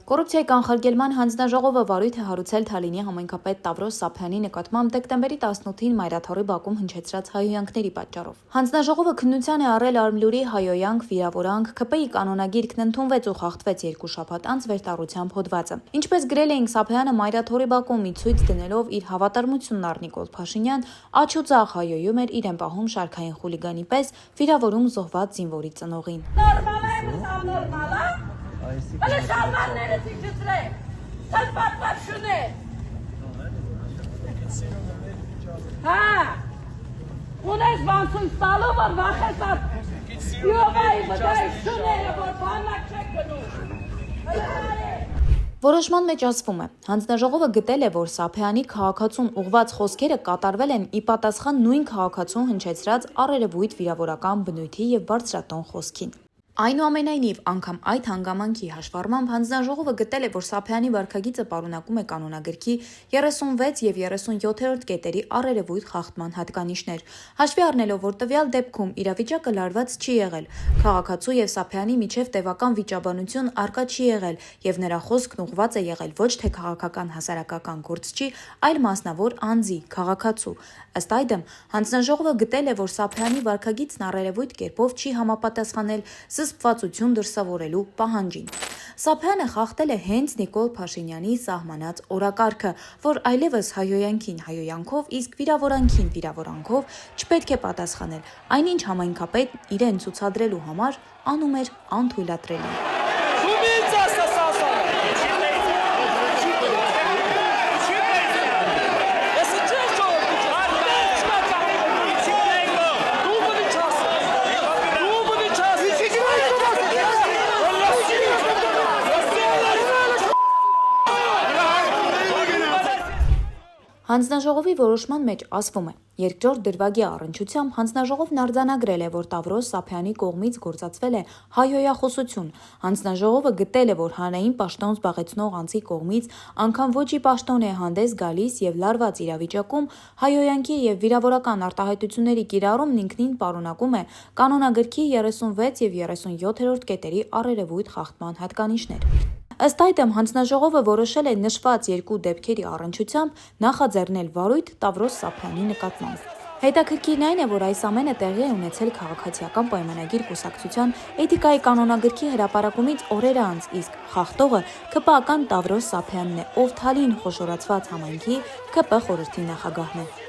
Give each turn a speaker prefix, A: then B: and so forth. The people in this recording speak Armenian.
A: Կոռուպցիայի կանխարգելման հանձնաժողովը վարույթ է հարուցել Թալինի համայնքապետ Տավրոս Սափյանի նկատմամբ դեկտեմբերի 18-ին Մայրաթորի բակում հնչեցրած հայհոյանքների պատճառով։ Հանձնաժողովը քննության է առել Արմլուրի հայհոյանք, վիրավորանք, ՔՊ-ի կանոնագիրքն ընդունվեց ու խախտվեց 2 շաբաթ անց վերտառությամբ հոդվածը։ Ինչպես գրել էինք, Սափյանը Մայրաթորի բակում ի ցույց դնելով իր հավատարմությունն առ Նիկոլ Փաշինյան, աջ ու ձախ հայհոյում էր իրեն պահում շարքային խուլիգանի պես, վիրավորում զոհված զինվորի ծնողին։
B: Հələ şalvarlarınızı götürək, səlbatlar şunu. Bunun vansın stalı var, vaxət var. Yuvayı bıday şunu var, parmak çəkinu.
A: Որոշման մեջ ասվում է, հանձնաժողովը գտել է, որ Սափյանի քաղաքացուն ուղված խոսքերը կատարվել են ի պատասխան նույն քաղաքացուն հնչեցրած առերևույթ վիրավորական բնույթի եւ բարձրատոն խոսքին։ Այնուամենայնիվ, անգամ այդ հանգամանքի հաշվառմամբ հանձնաժողովը գտել է, որ Սափյանի վարքագիծը պարունակում է կանոնագրքի 36 եւ 37-րդ կետերի առերևույթ խախտման հատկանիշներ, հաշվի առնելով, որ տվյալ դեպքում իրավիճակը լարված չի եղել, քաղաքացու եւ Սափյանի միջև տևական վիճաբանություն առկա չի եղել եւ նրա խոսքն ուղղված է եղել ոչ թե քաղաքական հասարակական գործչի, այլ մասնավոր անձի, քաղաքացու։ Ըստ այդմ, հանձնաժողովը գտել է, որ Սափյանի վարքագիծն առերևույթ կերպով չի համապատասխանել զսպվածություն դրսևորելու պահանջին։ Սափյանը խախտել է հենց Նիկոլ Փաշինյանի սահմանած օրակարգը, որ այլևս հայհոյանքին հայհոյանքով, իսկ վիրավորանքին վիրավորանքով չպետք է պատասխանել, այնինչ համայնքապետ իրեն ցուցադրելու համար անում էր անթույլատրելի։ Հանձնաժողովի որոշման մեջ ասվում է. երկրորդ դրվագի առնչությամբ հանձնաժողովն արձանագրել է, որ Տավրոս Սափյանի կողմից գործածվել է հայհոյախոսություն։ Հանձնաժողովը գտել է, որ հանրային պաշտոն զբաղեցնող անձի կողմից անգամ ոչի պաշտոն է հանդես գալիս եւ լարված իրավիճակում հայհոյանքի եւ վիրավորական արտահայտությունների կիրառումն ինքնին պարունակում է կանոնագրքի 36 եւ 37-րդ կետերի առերևույթ խախտման հատկանիշներ։ Ըստ այդմ, հանձնաժողովը որոշել է նշված երկու դեպքերի առնչությամբ նախաձեռնել վարույթ Տավրոս Սափյանի նկատմամբ։ Հետաքրքիրն այն է, որ այս ամենը տեղի է ունեցել քաղաքացիական պայմանագիր կուսակցության էթիկայի կանոնագրքի հրապարակումից օրեր անց, իսկ խախտողը ՔՊ-ական Տավրոս Սափյանն է, ով Թալին խոշորացված համայնքի ՔՊ խորհրդի նախագահն է։